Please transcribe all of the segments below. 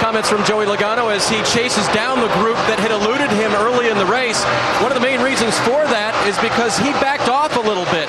Comments from Joey Logano as he chases down the group that had eluded him early in the race. One of the main reasons for that is because he backed off a little bit.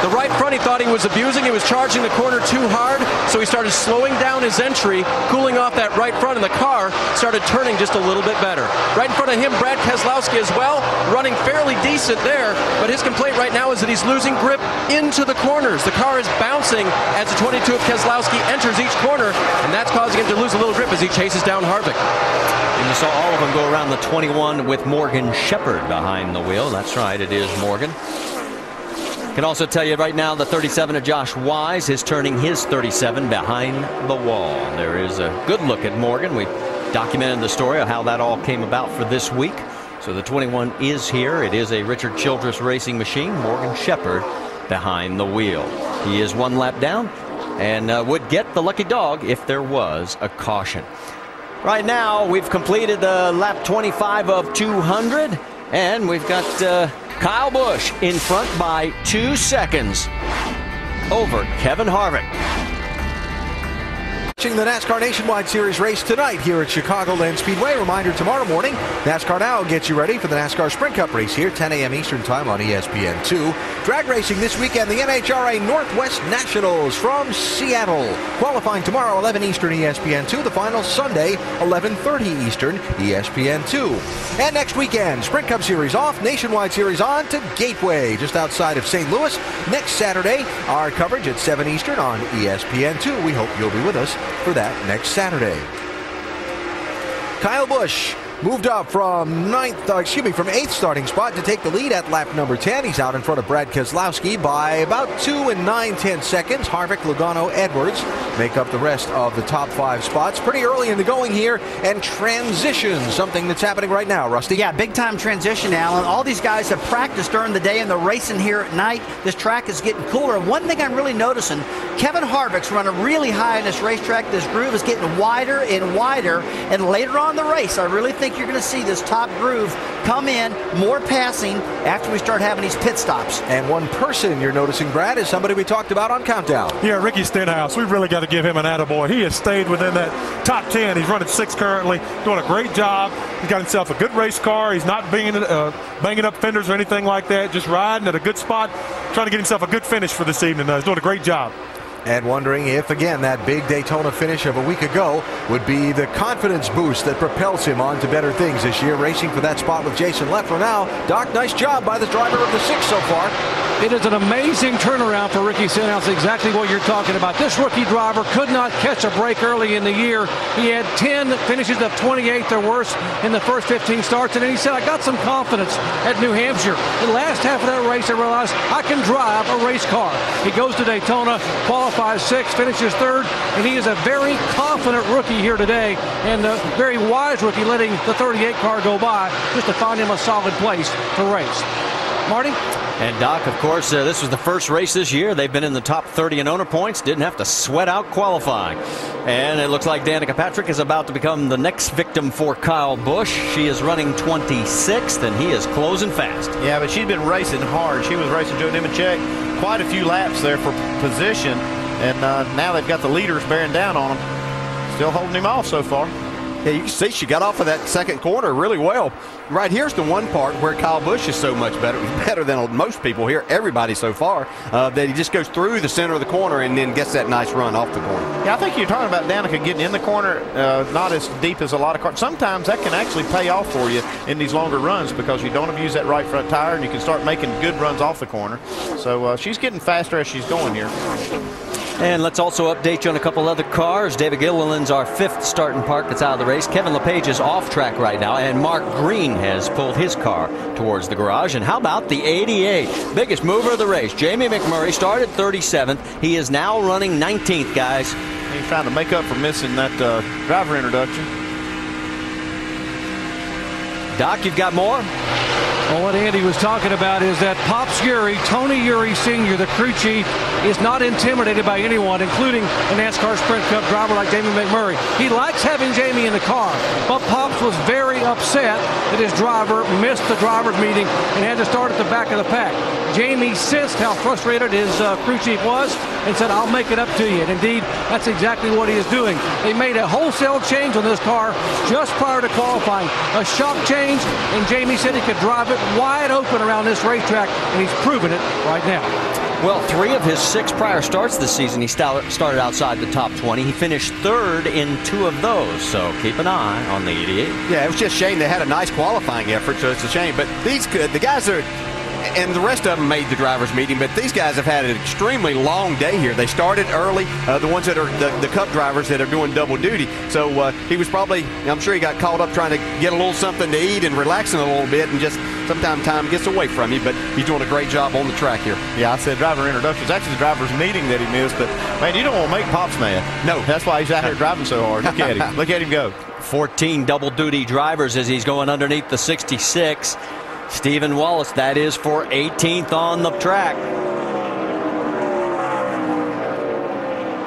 The right front he thought he was abusing. He was charging the corner too hard, so he started slowing down his entry, cooling off that right front, and the car started turning just a little bit better. Right in front of him, Brad Keselowski as well, running fairly decent there, but his complaint right now is that he's losing grip into the corners. The car is bouncing as the 22 of Keselowski enters each corner, and that's causing him to lose a little grip as he chases down Harvick. And you saw all of them go around the 21 with Morgan Shepherd behind the wheel. That's right, it is Morgan. Can also tell you right now the 37 of Josh Wise is turning his 37 behind the wall. There is a good look at Morgan. We documented the story of how that all came about for this week. So the 21 is here. It is a Richard Childress racing machine. Morgan Shepherd behind the wheel. He is one lap down and would get the lucky dog if there was a caution. Right now we've completed lap 25 of 200, and we've got Kyle Busch in front by 2 seconds over Kevin Harvick. Watching the NASCAR Nationwide Series race tonight here at Chicagoland Speedway. Reminder, tomorrow morning, NASCAR Now gets you ready for the NASCAR Sprint Cup race here, 10 a.m. Eastern Time on ESPN2. Drag racing this weekend, the NHRA Northwest Nationals from Seattle. Qualifying tomorrow, 11 Eastern, ESPN2. The final Sunday, 11:30 Eastern, ESPN2. And next weekend, Sprint Cup Series off, Nationwide Series on to Gateway, just outside of St. Louis. Next Saturday, our coverage at 7 Eastern on ESPN2. We hope you'll be with us for that next Saturday. Kyle Busch moved up from 8th starting spot to take the lead at lap number 10. He's out in front of Brad Keselowski by about 2 9/10 seconds. Harvick, Logano, Edwards make up the rest of the top 5 spots. Pretty early in the going here, and transition, something that's happening right now, Rusty. Yeah, big time transition, Alan. All these guys have practiced during the day and they're racing here at night. This track is getting cooler. And one thing I'm really noticing, Kevin Harvick's running really high in this racetrack. This groove is getting wider and wider, and later on in the race, I really think you're going to see this top groove come in, more passing after we start having these pit stops. And one person you're noticing, Brad, is somebody we talked about on Countdown. Yeah, Ricky Stenhouse. We've really got to give him an attaboy. He has stayed within that top 10. He's running 6 currently, doing a great job. He's got himself a good race car. He's not banging up fenders or anything like that, just riding at a good spot, trying to get himself a good finish for this evening. He's doing a great job. And wondering if, again, that big Daytona finish of a week ago would be the confidence boost that propels him on to better things this year, racing for that spot with Jason Leffler now. Doc, nice job by the driver of the 6 so far. It is an amazing turnaround for Ricky Stenhouse, exactly what you're talking about. This rookie driver could not catch a break early in the year. He had 10 finishes of 28th or worse in the first 15 starts, and then he said, I got some confidence at New Hampshire. In the last half of that race, I realized I can drive a race car. He goes to Daytona, qualifies 6th, finishes 3rd, and he is a very confident rookie here today, and a very wise rookie letting the 38 car go by just to find him a solid place to race. Marty? And Doc, of course, this was the first race this year. They've been in the top 30 in owner points. Didn't have to sweat out qualifying. And it looks like Danica Patrick is about to become the next victim for Kyle Busch. She is running 26th, and he is closing fast. Yeah, but she's been racing hard. She was racing Joe Nemechek quite a few laps there for position. And now they've got the leaders bearing down on him. Still holding him off so far. Yeah, you can see she got off of that second corner really well. Right here's the one part where Kyle Busch is so much better than most people here, everybody so far, that he just goes through the center of the corner and then gets that nice run off the corner. Yeah, I think you're talking about Danica getting in the corner, not as deep as a lot of cars. Sometimes that can actually pay off for you in these longer runs because you don't abuse that right front tire and you can start making good runs off the corner. So she's getting faster as she's going here. And let's also update you on a couple other cars. David Gilliland's our 5th starting park that's out of the race. Kevin LePage is off track right now, and Mark Green has pulled his car towards the garage. And how about the 88? Biggest mover of the race. Jamie McMurray started 37th. He is now running 19th, guys. He's trying to make up for missing that driver introduction. Doc, you've got more? Well, what Andy was talking about is that Pops Urey, Tony Urey Sr., the crew chief, is not intimidated by anyone, including a NASCAR Sprint Cup driver like Jamie McMurray. He likes having Jamie in the car, but Pops was very upset that his driver missed the driver's meeting and had to start at the back of the pack. Jamie sensed how frustrated his crew chief was and said, I'll make it up to you. And indeed, that's exactly what he is doing. They made a wholesale change on this car just prior to qualifying. A shock change, and Jamie said he could drive it wide open around this racetrack, and he's proven it right now. Well, 3 of his 6 prior starts this season, he started outside the top 20. He finished 3rd in 2 of those, so keep an eye on the 88. Yeah, it was just a shame they had a nice qualifying effort, so it's a shame. But the guys are, and the rest of them made the drivers' meeting, but these guys have had an extremely long day here. They started early, the ones that are the Cup drivers that are doing double duty. So he was probably, I'm sure he got caught up trying to get a little something to eat and relaxing a little bit, and just sometimes time gets away from you, but he's doing a great job on the track here. Yeah, I said driver introductions. Actually, the driver's meeting that he missed, but, man, you don't want to make Pops mad. No. That's why he's out here driving so hard. Look at him. Look at him go. 14 double duty drivers as he's going underneath the 66. Stephen Wallace, that is for 18th on the track.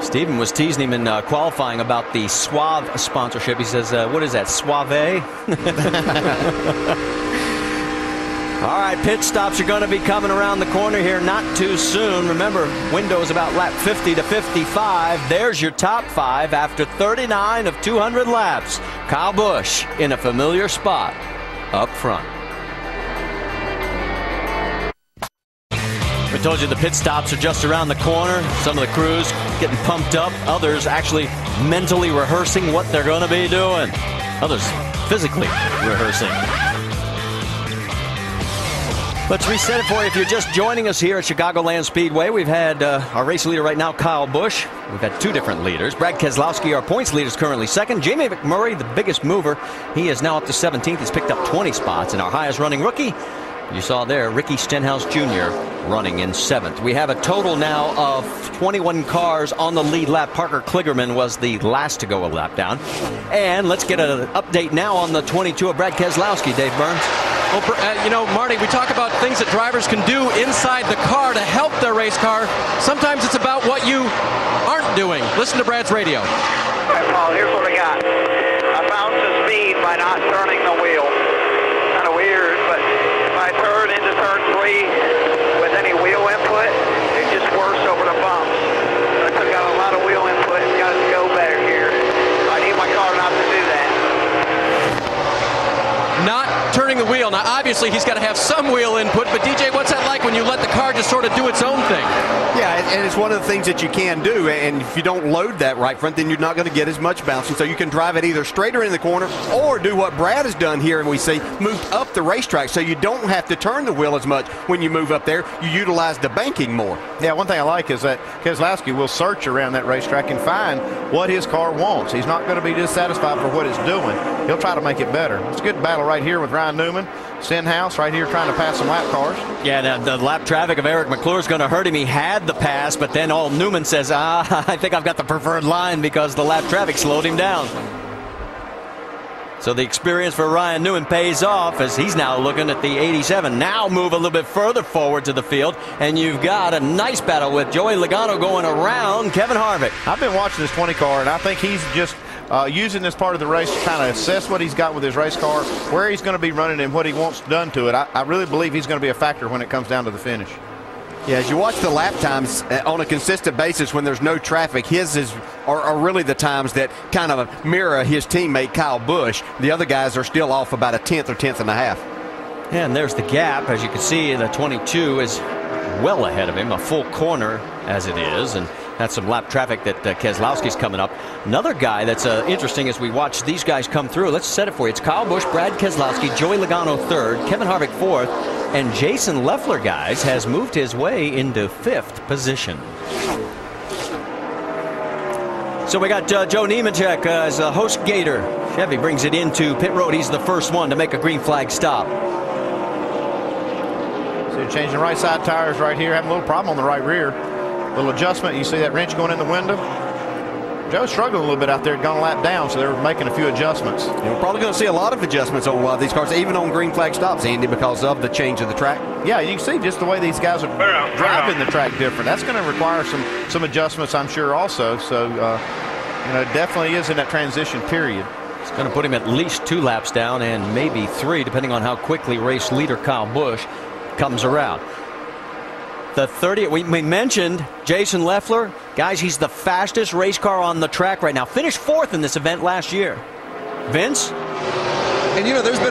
Stephen was teasing him in qualifying about the Suave sponsorship. He says, what is that, Suave? All right, pit stops are going to be coming around the corner here not too soon. Remember, window's about lap 50 to 55. There's your top 5 after 39 of 200 laps. Kyle Busch in a familiar spot up front. We told you the pit stops are just around the corner. Some of the crews getting pumped up. Others actually mentally rehearsing what they're going to be doing. Others physically rehearsing. Let's reset it for you if you're just joining us here at Chicagoland Speedway. We've had our race leader right now, Kyle Busch. We've had 2 different leaders. Brad Keselowski, our points leader, is currently 2nd. Jamie McMurray, the biggest mover, he is now up to 17th. He's picked up 20 spots. And our highest running rookie, you saw there, Ricky Stenhouse Jr. running in 7th. We have a total now of 21 cars on the lead lap. Parker Kligerman was the last to go a lap down. And let's get an update now on the 22 of Brad Keselowski, Dave Burns. Well, you know, Marty, we talk about things that drivers can do inside the car to help their race car. Sometimes it's about what you aren't doing. Listen to Brad's radio. All right, Paul, here's what I got. I found some speed by not turning the wheel. Kind of weird, but if I turn into turn 3 with any wheel input, it's just worse over the bumps. I took out a lot of wheel input and got it to go better here. I need my car not to do that. Not turning the wheel. Now, obviously, he's got to have some wheel input, but DJ, what's that like when you let the car just sort of do its own thing? Yeah, and it's one of the things that you can do, and if you don't load that right front, then you're not going to get as much bouncing. So you can drive it either straighter in the corner or do what Brad has done here, and we see moved up the racetrack, so you don't have to turn the wheel as much when you move up there. You utilize the banking more. Yeah, one thing I like is that Keselowski will search around that racetrack and find what his car wants. He's not going to be dissatisfied for what it's doing. He'll try to make it better. It's a good battle right here with Ryan Newman. Stenhouse right here trying to pass some lap cars. Yeah, now the lap traffic of Eric McClure is going to hurt him. He had the pass, but then all Newman says, I think I've got the preferred line because the lap traffic slowed him down. So the experience for Ryan Newman pays off as he's now looking at the 87. Now move a little bit further forward to the field, and you've got a nice battle with Joey Logano going around Kevin Harvick. I've been watching this 20 car, and I think he's just using this part of the race to kind of assess what he's got with his race car, where he's going to be running and what he wants done to it. I really believe he's going to be a factor when it comes down to the finish. Yeah, as you watch the lap times on a consistent basis when there's no traffic, his are really the times that kind of mirror his teammate Kyle Busch. The other guys are still off about a 10th or 10th and a half. And there's the gap. As you can see, the 22 is well ahead of him, a full corner as it is, and that's some lap traffic that Keselowski's coming up. Another guy that's interesting as we watch these guys come through. Let's set it for you. It's Kyle Busch, Brad Keselowski, Joey Logano 3rd, Kevin Harvick 4th, and Jason Leffler, guys, has moved his way into 5th position. So we got Joe Nemechek as a host gator. Chevy brings it into pit road. He's the first one to make a green flag stop. So you're changing right side tires right here. Having a little problem on the right rear. Little adjustment. You see that wrench going in the window. Joe's struggling a little bit out there, gone a lap down, so they're making a few adjustments. Yeah, we're probably going to see a lot of adjustments on a lot of these cars, even on green flag stops, Andy, because of the change of the track. Yeah, you can see just the way these guys are driving the track different. That's going to require some adjustments, I'm sure, also. So, it definitely is in that transition period. It's going to put him at least 2 laps down and maybe 3, depending on how quickly race leader Kyle Busch comes around. The 30, we mentioned Jason Leffler. Guys, he's the fastest race car on the track right now. Finished 4th in this event last year. Vince? And, you know, there's been